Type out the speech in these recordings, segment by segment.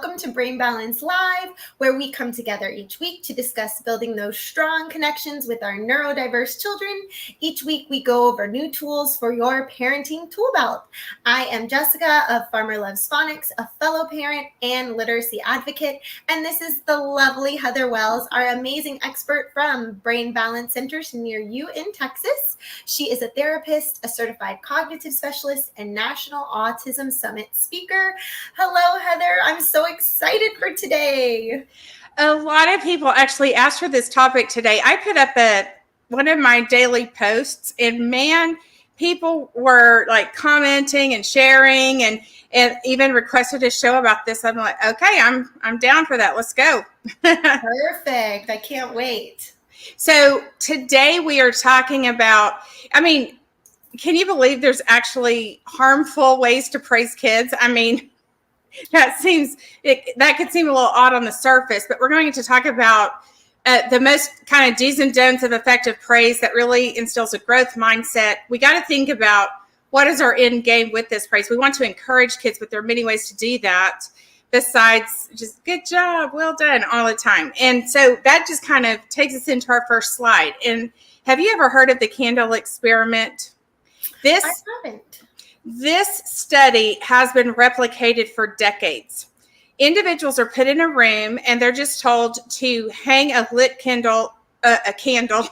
welcome to Brain Balance Live, where we come together each week to discuss building those strong connections with our neurodiverse children. Each week, we go over new tools for your parenting tool belt. I am Jessica of Farmer Loves Phonics, a fellow parent and literacy advocate, and this is the lovely Heather Wells, our amazing expert from Brain Balance Centers near you in Texas. She is a therapist, a certified cognitive specialist, and National Autism Summit speaker. Hello, Heather. I'm so excited for today. A lot of people actually asked for this topic today. I put up one of my daily posts, and man, people were like commenting and sharing and even requested a show about this. I'm like, okay, I'm down for that. Let's go. Perfect. I can't wait. So today we are talking about, can you believe there's actually harmful ways to praise kids? That could seem a little odd on the surface, but we're going to talk about the most kind of do's and don'ts of effective praise that really instills a growth mindset. We got to think about what is our end game with this praise. We want to encourage kids, but there are many ways to do that besides just good job, well done all the time. And so that just kind of takes us into our first slide. And have you ever heard of the candle experiment? I haven't. This study has been replicated for decades. Individuals are put in a room and they're just told to hang a lit candle, a candle.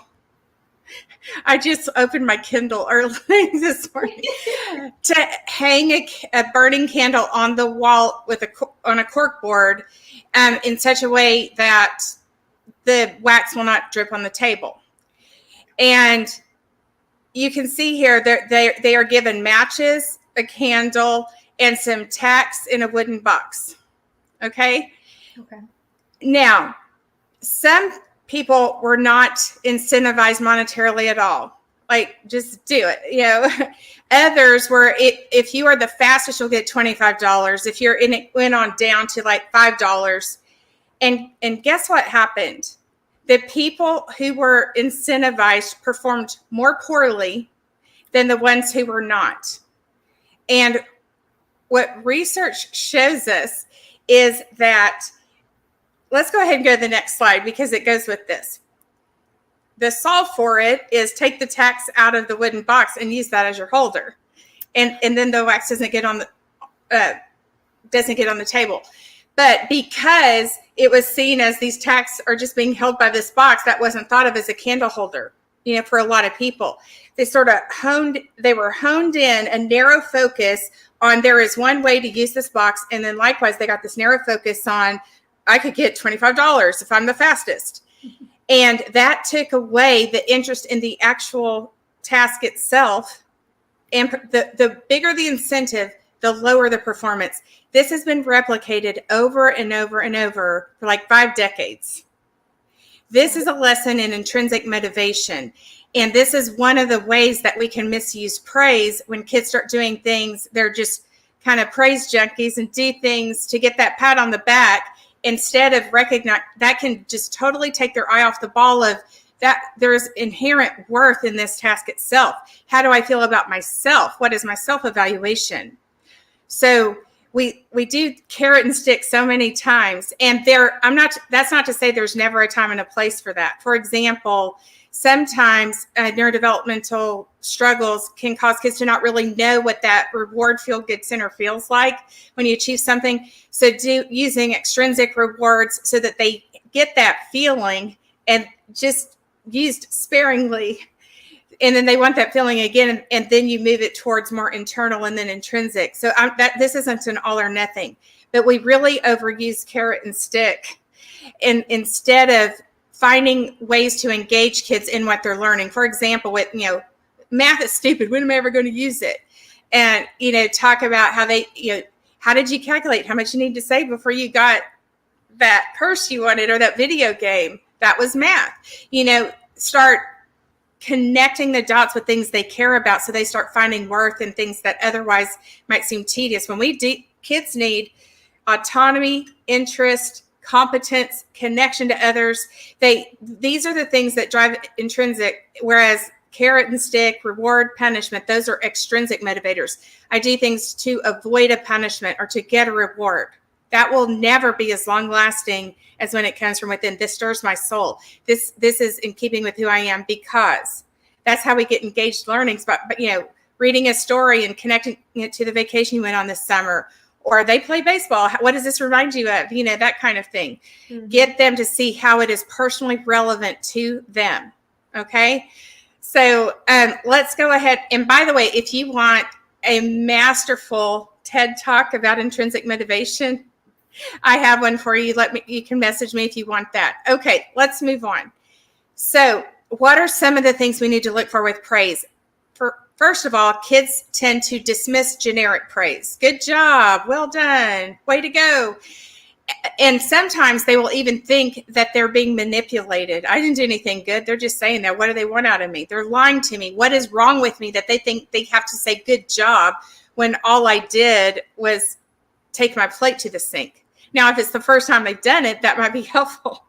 I just opened my Kindle early this morning to hang a burning candle on the wall on a cork board in such a way that the wax will not drip on the table. And you can see here they are given matches, a candle, and some tacks in a wooden box. Okay. Now, some people were not incentivized monetarily at all. Like, just do it. Others were, if you are the fastest, you'll get $25. If you're in it, went on down to like $5. And guess what happened? The people who were incentivized performed more poorly than the ones who were not. And what research shows us is that, let's go ahead and go to the next slide because it goes with this. The solve for it is take the tacks out of the wooden box and use that as your holder. And then the wax doesn't get on the table. But because it was seen as these tacks are just being held by this box, that wasn't thought of as a candle holder, for a lot of people. They were honed in a narrow focus on there is one way to use this box. And then likewise, they got this narrow focus on I could get $25 if I'm the fastest. And that took away the interest in the actual task itself. And the bigger the incentive, the lower the performance. This has been replicated over and over and over for like 5 decades. This is a lesson in intrinsic motivation. And this is one of the ways that we can misuse praise when kids start doing things. They're just kind of praise junkies and do things to get that pat on the back instead of recognize that can just totally take their eye off the ball of that there's inherent worth in this task itself. How do I feel about myself? What is my self-evaluation? So we do carrot and stick so many times, and that's not to say there's never a time and a place for that. For example, sometimes neurodevelopmental struggles can cause kids to not really know what that reward feel-good center feels like when you achieve something. So using extrinsic rewards so that they get that feeling and just used sparingly. And then they want that feeling again, and then you move it towards more internal and then intrinsic. So this isn't an all or nothing, but we really overuse carrot and stick, and instead of finding ways to engage kids in what they're learning. For example, with math is stupid. When am I ever going to use it? And talk about how how did you calculate how much you need to save before you got that purse you wanted or that video game? That was math. Start connecting the dots with things they care about so they start finding worth in things that otherwise might seem tedious. When kids need autonomy, interest, competence, connection to others, these are the things that drive intrinsic, whereas carrot and stick, reward, punishment, those are extrinsic motivators. I do things to avoid a punishment or to get a reward. That will never be as long lasting as when it comes from within. This stirs my soul. This is in keeping with who I am, because that's how we get engaged learnings. But reading a story and connecting it to the vacation you went on this summer, or they play baseball. What does this remind you of? That kind of thing. Mm-hmm. Get them to see how it is personally relevant to them. Okay. So let's go ahead. And by the way, if you want a masterful TED Talk about intrinsic motivation, I have one for you. You can message me if you want that. Okay, let's move on. So what are some of the things we need to look for with praise? First of all, kids tend to dismiss generic praise. Good job. Well done. Way to go. And sometimes they will even think that they're being manipulated. I didn't do anything good. They're just saying that. What do they want out of me? They're lying to me. What is wrong with me that they think they have to say good job when all I did was take my plate to the sink? Now, if it's the first time they've done it, that might be helpful.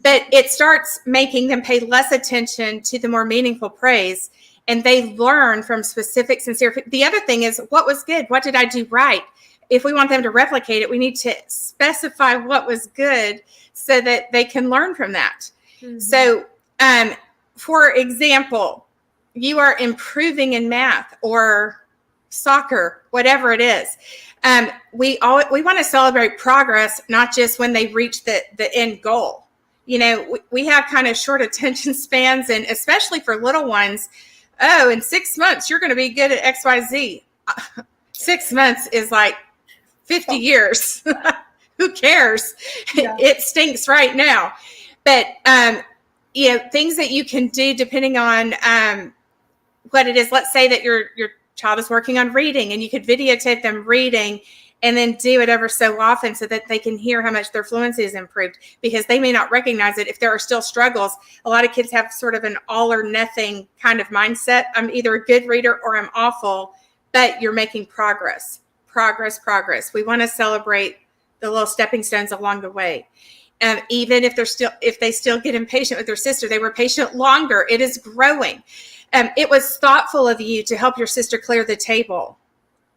But it starts making them pay less attention to the more meaningful praise, and they learn from specific, sincere. The other thing is, what was good? What did I do right? If we want them to replicate it, we need to specify what was good so that they can learn from that. Mm-hmm. So, for example, you are improving in math or soccer, whatever it is. We want to celebrate progress, not just when they reach the end goal. We have kind of short attention spans, and especially for little ones. Oh, in 6 months, you're going to be good at XYZ. 6 months is like 50 years. Who cares? Yeah. It stinks right now. But, things that you can do depending on what it is. Let's say that your child is working on reading, and you could videotape them reading and then do it ever so often so that they can hear how much their fluency is improved, because they may not recognize it if there are still struggles. A lot of kids have sort of an all or nothing kind of mindset. I'm either a good reader or I'm awful, but you're making progress. We want to celebrate the little stepping stones along the way. Even if they still get impatient with their sister, they were patient longer. It is growing. It was thoughtful of you to help your sister clear the table.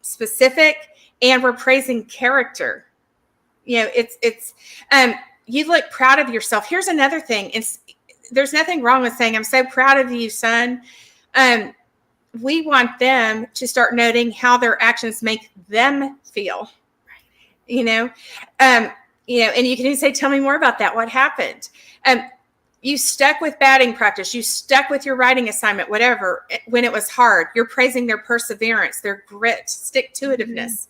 Specific, and we're praising character. It's you look proud of yourself. Here's another thing. There's nothing wrong with saying, I'm so proud of you, son. We want them to start noting how their actions make them feel. And you can even say, tell me more about that. What happened? You stuck with batting practice. You stuck with your writing assignment, whatever, when it was hard. You're praising their perseverance, their grit, stick-to-itiveness.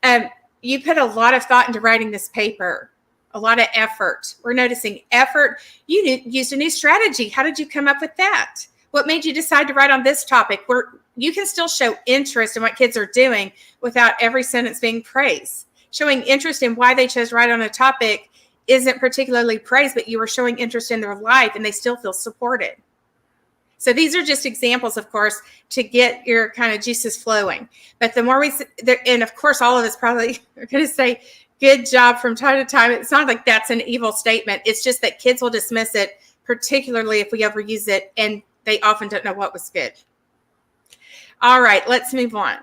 Mm-hmm. You put a lot of thought into writing this paper, a lot of effort. We're noticing effort. You used a new strategy. How did you come up with that? What made you decide to write on this topic? Where you can still show interest in what kids are doing without every sentence being praise. Showing interest in why they chose to write on a topic isn't particularly praise, but you are showing interest in their life and they still feel supported. So these are just examples, of course, to get your kind of juices flowing. But the more and of course, all of us probably are going to say good job from time to time. It's not like that's an evil statement. It's just that kids will dismiss it, particularly if we overuse it, and they often don't know what was good. All right, let's move on.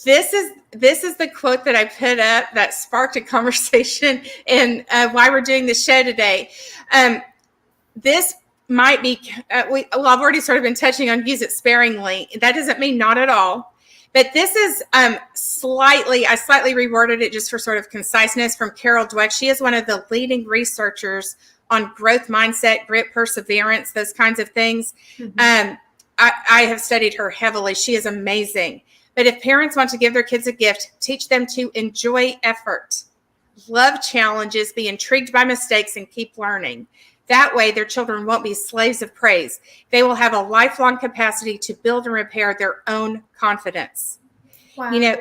This is the quote that I put up that sparked a conversation and why we're doing the show today. This might be, I've already sort of been touching on use it sparingly. That doesn't mean not at all. But this is I slightly reworded it just for sort of conciseness, from Carol Dweck. She is one of the leading researchers on growth mindset, grit, perseverance, those kinds of things. Mm-hmm. I have studied her heavily. She is amazing. But if parents want to give their kids a gift, teach them to enjoy effort, love challenges, be intrigued by mistakes, and keep learning. That way, their children won't be slaves of praise. They will have a lifelong capacity to build and repair their own confidence. Wow.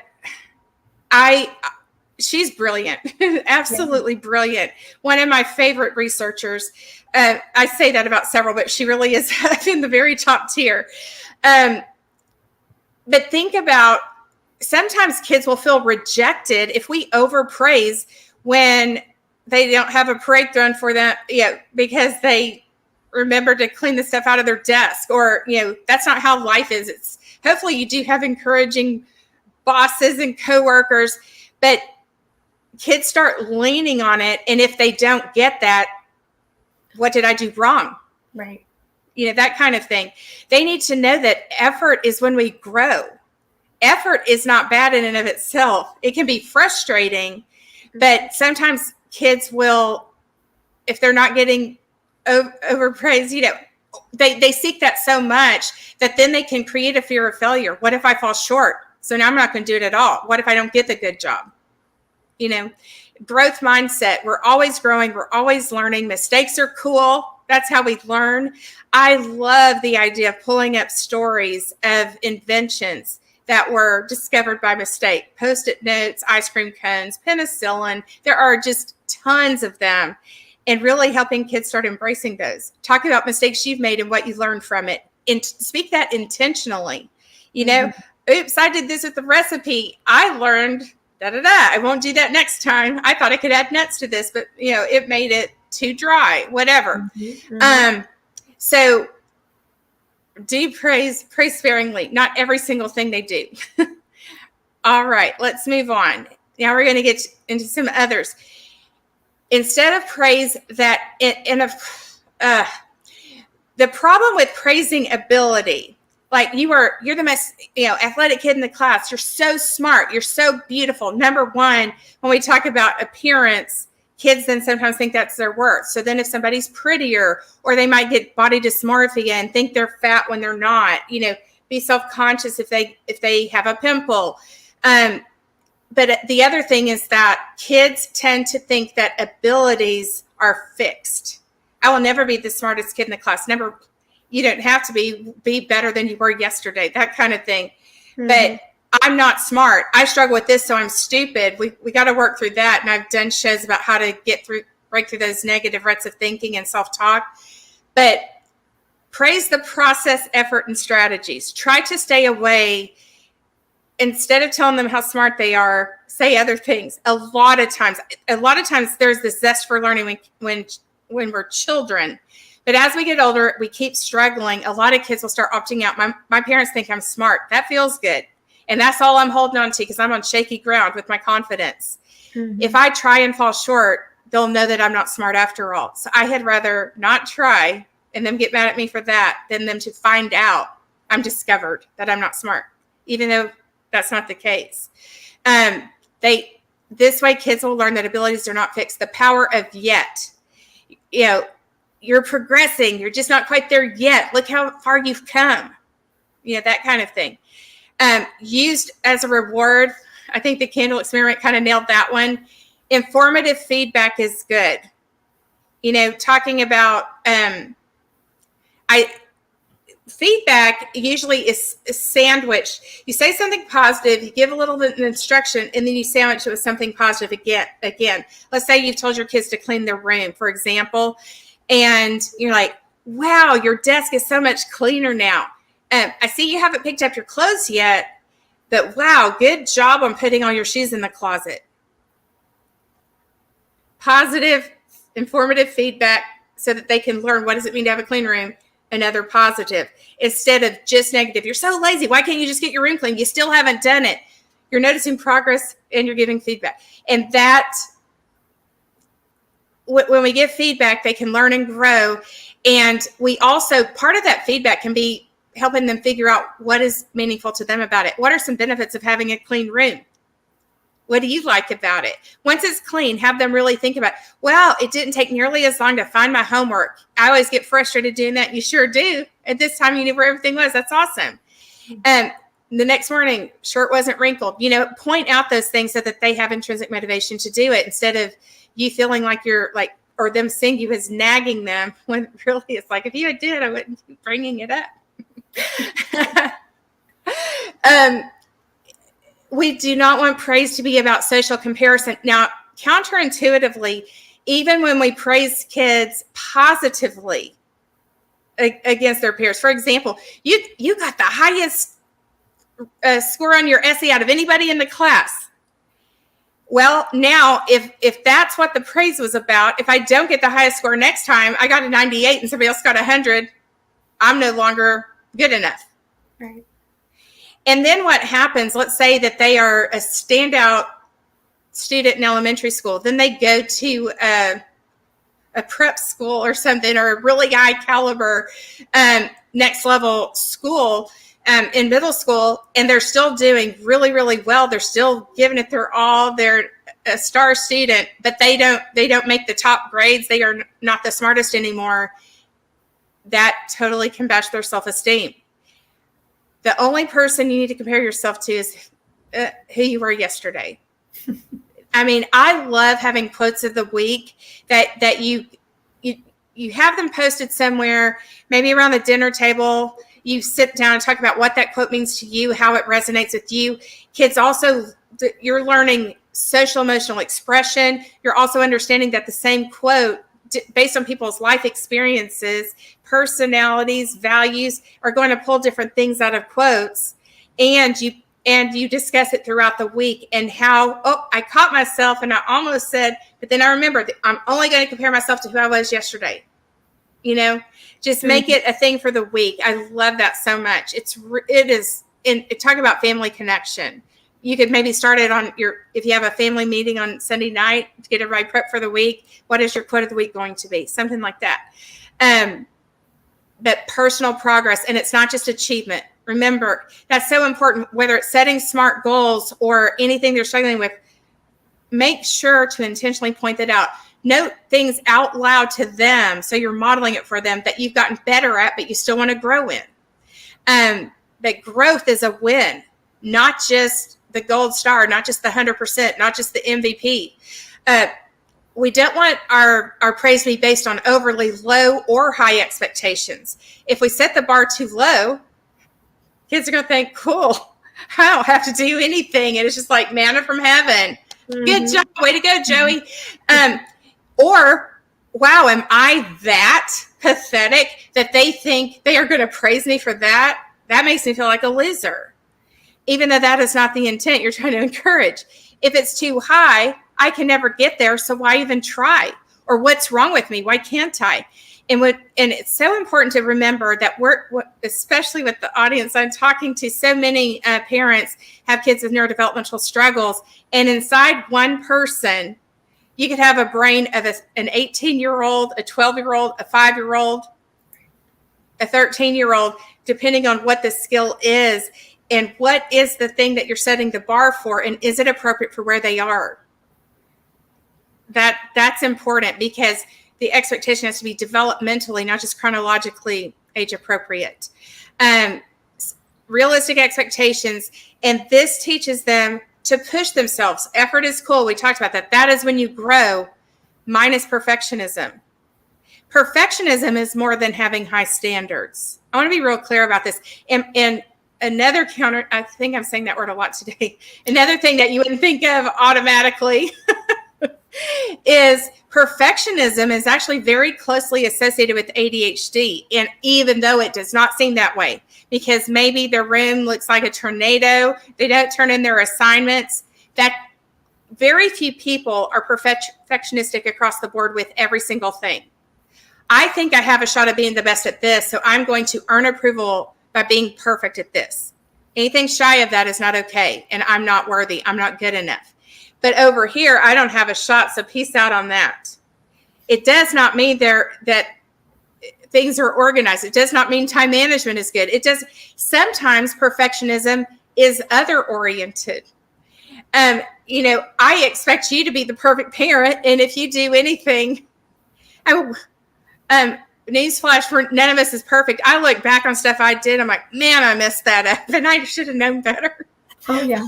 She's brilliant, absolutely brilliant. One of my favorite researchers. I say that about several, but she really is in the very top tier. But think about, sometimes kids will feel rejected if we overpraise when they don't have a parade thrown for them, because they remember to clean the stuff out of their desk, or, that's not how life is. Hopefully you do have encouraging bosses and coworkers, But kids start leaning on it. And if they don't get that, what did I do wrong? Right. That kind of thing. They need to know that effort is when we grow. Effort is not bad in and of itself. It can be frustrating, but sometimes kids will, if they're not getting overpraised, they seek that so much that then they can create a fear of failure. What if I fall short? So now I'm not going to do it at all. What if I don't get the good job? Growth mindset. We're always growing. We're always learning. Mistakes are cool. That's how we learn. I love the idea of pulling up stories of inventions that were discovered by mistake. Post-it notes, ice cream cones, penicillin. There are just tons of them. And really helping kids start embracing those. Talk about mistakes you've made and what you learned from it. And speak that intentionally. Oops, I did this with the recipe. I learned da-da-da. I won't do that next time. I thought I could add nuts to this, but, it made it too dry, whatever. So do praise sparingly. Not every single thing they do. All right, let's move on. Now we're going to get into some others. Instead of praise that the problem with praising ability, like you're the most athletic kid in the class, you're so smart, you're so beautiful. Number one, when we talk about appearance, kids then sometimes think that's their worth. So then if somebody's prettier, or they might get body dysmorphia and think they're fat when they're not, be self-conscious if they have a pimple. But the other thing is that kids tend to think that abilities are fixed. I will never be the smartest kid in the class. Never. You don't have to be better than you were yesterday, that kind of thing. But I'm not smart. I struggle with this, so I'm stupid. We got to work through that. And I've done shows about how to break through those negative ruts of thinking and self-talk. But praise the process, effort, and strategies. Try to stay away. Instead of telling them how smart they are, say other things. A lot of times there's this zest for learning when we're children. But as we get older, we keep struggling. A lot of kids will start opting out. My parents think I'm smart. That feels good. And that's all I'm holding on to because I'm on shaky ground with my confidence. If I try and fall short, they'll know that I'm not smart after all. So I had rather not try and them get mad at me for that than them to find out I'm discovered that I'm not smart, even though that's not the case. This way kids will learn that abilities are not fixed. The power of yet. You're progressing. You're just not quite there yet. Look how far you've come. That kind of thing. Used as a reward. I think the candle experiment kind of nailed that one. Informative feedback is good. Talking about feedback usually is sandwiched. You say something positive, you give a little bit of instruction, and then you sandwich it with something positive again. Let's say you've told your kids to clean their room, for example. And you're like, wow, your desk is so much cleaner now. I see you haven't picked up your clothes yet, but wow, good job on putting all your shoes in the closet. Positive, informative feedback so that they can learn what does it mean to have a clean room. Another positive instead of just negative. You're so lazy. Why can't you just get your room clean? You still haven't done it. You're noticing progress and you're giving feedback. And that when we give feedback, they can learn and grow. And we also, part of that feedback can be helping them figure out what is meaningful to them about it. What are some benefits of having a clean room? What do you like about it? Once it's clean, have them really think about, well, it didn't take nearly as long to find my homework. I always get frustrated doing that. You sure do. At this time, you knew where everything was. That's awesome. And the next morning, shirt wasn't wrinkled. Point out those things so that they have intrinsic motivation to do it instead of you feeling like you're like, or them seeing you as nagging them when really it's like, if you had did, I wouldn't keep bringing it up. We do not want praise to be about social comparison. Now, counterintuitively, even when we praise kids positively against their peers, for example, you got the highest score on your essay out of anybody in the class. Well, now, if that's what the praise was about, if I don't get the highest score next time, I got a 98 and somebody else got 100, I'm no longer good enough. Right. And then what happens, let's say that they are a standout student in elementary school. Then they go to a prep school or something, or a really high caliber next level school in middle school, and they're still doing really, really well. They're still giving it their all. They're a star student, but they don't make the top grades. They are not the smartest anymore. That totally can bash their self-esteem. The only person you need to compare yourself to is who you were yesterday. I mean, I love having quotes of the week that you have them posted somewhere, maybe around the dinner table. You sit down and talk about what that quote means to you, how it resonates with you. Kids also, you're learning social emotional expression. You're also understanding that the same quote, based on people's life experiences, personalities, values, are going to pull different things out of quotes. And you discuss it throughout the week, and how, I caught myself and I almost said, but then I remembered that I'm only going to compare myself to who I was yesterday. Just make it a thing for the week. I love that so much. It is, talk about family connection. You could maybe start it on if you have a family meeting on Sunday night to get everybody prepped for the week. What is your quote of the week going to be? Something like that. But personal progress, and it's not just achievement. Remember, that's so important, whether it's setting SMART goals or anything they're struggling with. Make sure to intentionally point that out. Note things out loud to them, so you're modeling it for them, that you've gotten better at, but you still want to grow in. That growth is a win, not just the gold star, not just the 100%, not just the MVP. We don't want our praise to be based on overly low or high expectations. If we set the bar too low, kids are going to think, cool, I don't have to do anything. And it's just like manna from heaven. Mm-hmm. Good job. Way to go, Joey. Or, wow, am I that pathetic that they think they are going to praise me for that? That makes me feel like a loser. Even though that is not the intent you're trying to encourage. If it's too high, I can never get there, so why even try? Or what's wrong with me? Why can't I? And it's so important to remember that especially with the audience I'm talking to, so many parents have kids with neurodevelopmental struggles. And inside one person, you could have a brain of an 18-year-old, a 12-year-old, a 5-year-old, a 13-year-old, depending on what the skill is and what is the thing that you're setting the bar for, and is it appropriate for where they are? That's important, because the expectation has to be developmentally, not just chronologically age appropriate. Realistic expectations, and this teaches them to push themselves. Effort is cool. We talked about that. That is when you grow, minus perfectionism. Perfectionism is more than having high standards. I want to be real clear about this. And another counter, I think I'm saying that word a lot today. Another thing that you wouldn't think of automatically is perfectionism is actually very closely associated with ADHD. And even though it does not seem that way, because maybe their room looks like a tornado, they don't turn in their assignments, that very few people are perfectionistic across the board with every single thing. I think I have a shot at being the best at this, so I'm going to earn approval by being perfect at this. Anything shy of that is not okay, and I'm not worthy. I'm not good enough. But over here, I don't have a shot, so peace out on that. It does not mean that things are organized. It does not mean time management is good. It does. Sometimes perfectionism is other-oriented. I expect you to be the perfect parent, and if you do anything, newsflash, none of us is perfect. I look back on stuff I did, I'm like, man, I messed that up, and I should have known better. Oh, yeah.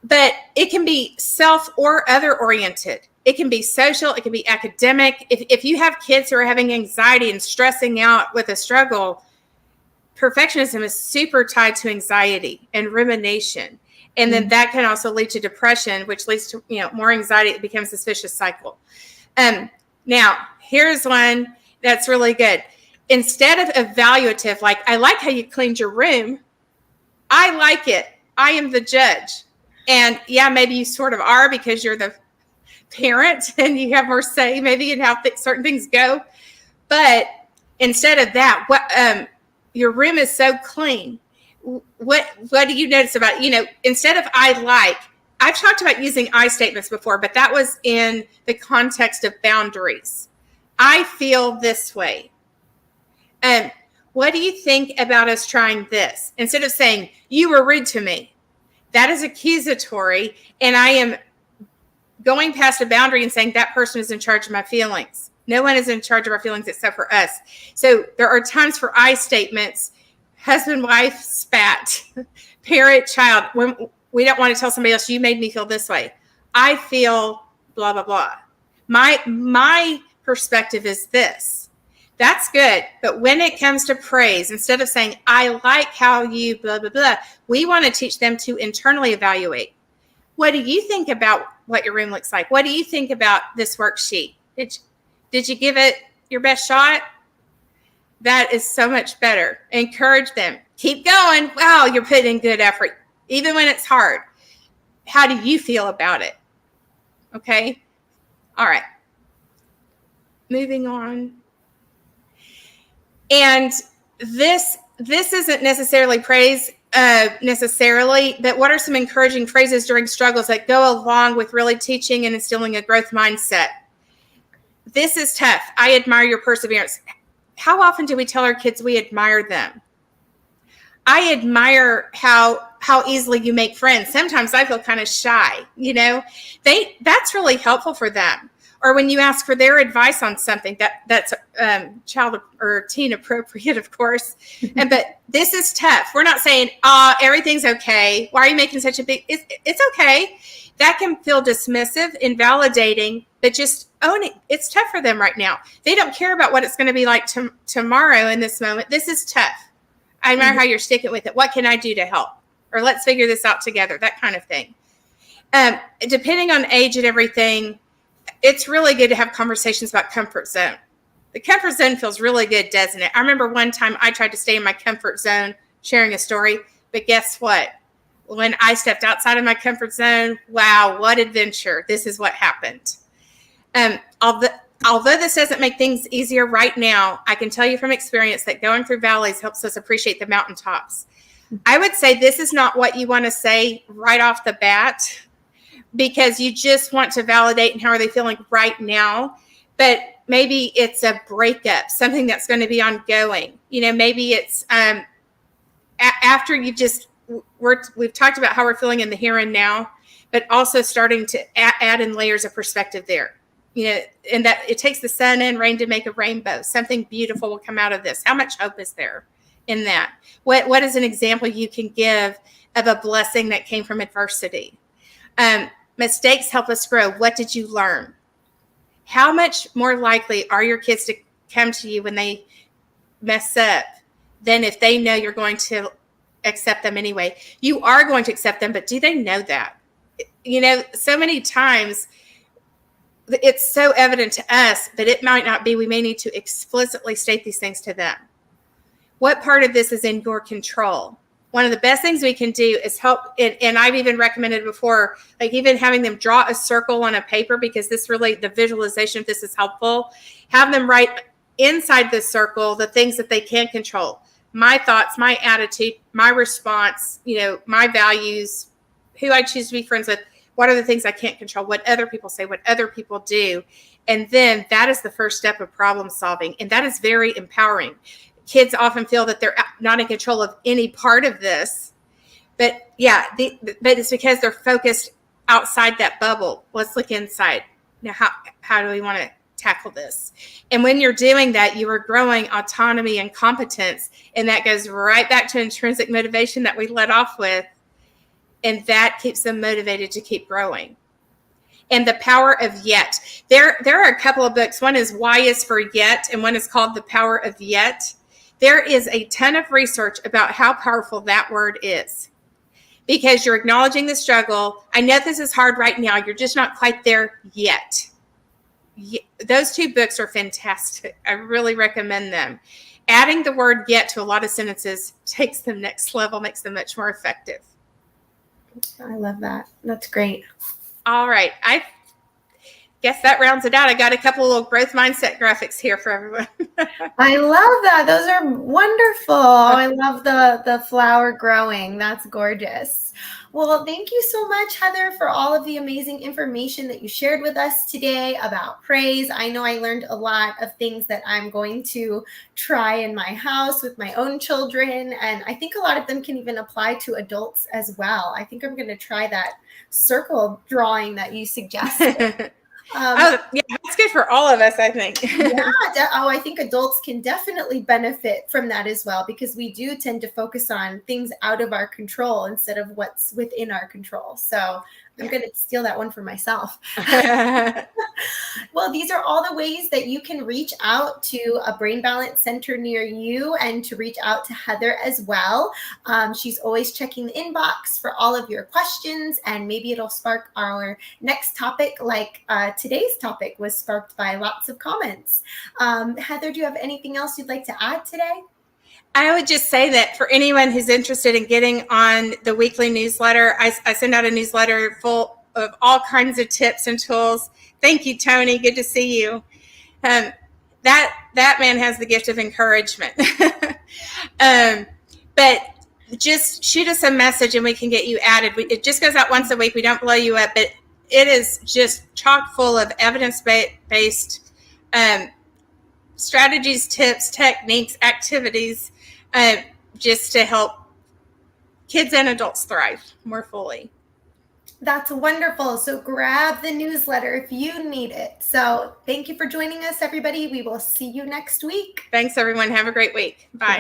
But it can be self or other oriented. It can be social. It can be academic. If you have kids who are having anxiety and stressing out with a struggle, perfectionism is super tied to anxiety and rumination. And then that can also lead to depression, which leads to more anxiety. It becomes this vicious cycle. Now, here's one that's really good. Instead of evaluative, like, I like how you cleaned your room. I like it. I am the judge. And yeah, maybe you sort of are because you're the parent and you have more say maybe in how certain things go. But instead of that, your room is so clean. What do you notice about, instead of I I've talked about using I statements before, but that was in the context of boundaries. I feel this way. What do you think about us trying this? Instead of saying, you were rude to me. That is accusatory, and I am going past a boundary and saying that person is in charge of my feelings. No one is in charge of our feelings except for us. So there are times for I statements, husband, wife, spat, parent, child, when we don't want to tell somebody else, you made me feel this way. I feel blah, blah, blah. My perspective is this. That's good. But when it comes to praise, instead of saying, I like how you blah, blah, blah, we want to teach them to internally evaluate. What do you think about what your room looks like? What do you think about this worksheet? Did you give it your best shot? That is so much better. Encourage them. Keep going. Wow, you're putting in good effort, even when it's hard. How do you feel about it? Okay. All right. Moving on. And this isn't necessarily praise necessarily, but what are some encouraging phrases during struggles that go along with really teaching and instilling a growth mindset? This is tough. I admire your perseverance. How often do we tell our kids we admire them? I admire how easily you make friends. Sometimes I feel kind of shy, that's really helpful for them. Or when you ask for their advice on something that's child or teen appropriate, of course. But this is tough. We're not saying, everything's okay. Why are you making such a big, it's okay. That can feel dismissive, invalidating, but just own it. It's tough for them right now. They don't care about what it's going to be like tomorrow in this moment. This is tough. I admire how you're sticking with it. What can I do to help? Or let's figure this out together, that kind of thing. Depending on age and everything, it's really good to have conversations about comfort zone. The comfort zone feels really good, doesn't it? I remember one time I tried to stay in my comfort zone sharing a story, but guess what? When I stepped outside of my comfort zone, wow, what adventure. This is what happened. Although this doesn't make things easier right now, I can tell you from experience that going through valleys helps us appreciate the mountaintops. I would say this is not what you want to say right off the bat, because you just want to validate and how are they feeling right now. But maybe it's a breakup, something that's going to be ongoing. Maybe it's after we've talked about how we're feeling in the here and now, but also starting to add in layers of perspective there. And that it takes the sun and rain to make a rainbow. Something beautiful will come out of this. How much hope is there in that? What is an example you can give of a blessing that came from adversity? Mistakes help us grow. What did you learn? How much more likely are your kids to come to you when they mess up than if they know you're going to accept them anyway? You are going to accept them, but do they know that? So many times it's so evident to us, but it might not be. We may need to explicitly state these things to them. What part of this is in your control? One of the best things we can do is help, and I've even recommended before, like even having them draw a circle on a paper, because this really, the visualization of this is helpful. Have them write inside the circle the things that they can control. My thoughts, my attitude, my response, my values, who I choose to be friends with. What are the things I can't control? What other people say, what other people do. And then that is the first step of problem solving. And that is very empowering. Kids often feel that they're not in control of any part of this. But yeah, but it's because they're focused outside that bubble. Let's look inside. Now, how do we want to tackle this? And when you're doing that, you are growing autonomy and competence. And that goes right back to intrinsic motivation that we led off with. And that keeps them motivated to keep growing. And the power of yet. There are a couple of books. One is Y is for Yet, and one is called The Power of Yet. There is a ton of research about how powerful that word is, because you're acknowledging the struggle. I know this is hard right now. You're just not quite there yet. Those two books are fantastic. I really recommend them. Adding the word yet to a lot of sentences takes them next level, makes them much more effective. I love that. That's great. All right. guess that rounds it out. I got a couple little growth mindset graphics here for everyone. I love that. Those are wonderful. I love the flower growing. That's gorgeous. Well, thank you so much, Heather, for all of the amazing information that you shared with us today about praise. I know I learned a lot of things that I'm going to try in my house with my own children. And I think a lot of them can even apply to adults as well. I think I'm going to try that circle drawing that you suggested. Yeah, that's good for all of us, I think. I think adults can definitely benefit from that as well, because we do tend to focus on things out of our control instead of what's within our control. So I'm going to steal that one for myself. Well, these are all the ways that you can reach out to a Brain Balance Center near you and to reach out to Heather as well. She's always checking the inbox for all of your questions, and maybe it'll spark our next topic, like today's topic was sparked by lots of comments. Heather, do you have anything else you'd like to add today? I would just say that for anyone who's interested in getting on the weekly newsletter, I send out a newsletter full of all kinds of tips and tools. Thank you, Tony. Good to see you. That man has the gift of encouragement. But just shoot us a message and we can get you added. It just goes out once a week. We don't blow you up, but it is just chock full of evidence-based strategies, tips, techniques, activities, just to help kids and adults thrive more fully. That's wonderful. So grab the newsletter if you need it. So thank you for joining us, everybody. We will see you next week. Thanks, everyone. Have a great week. Bye.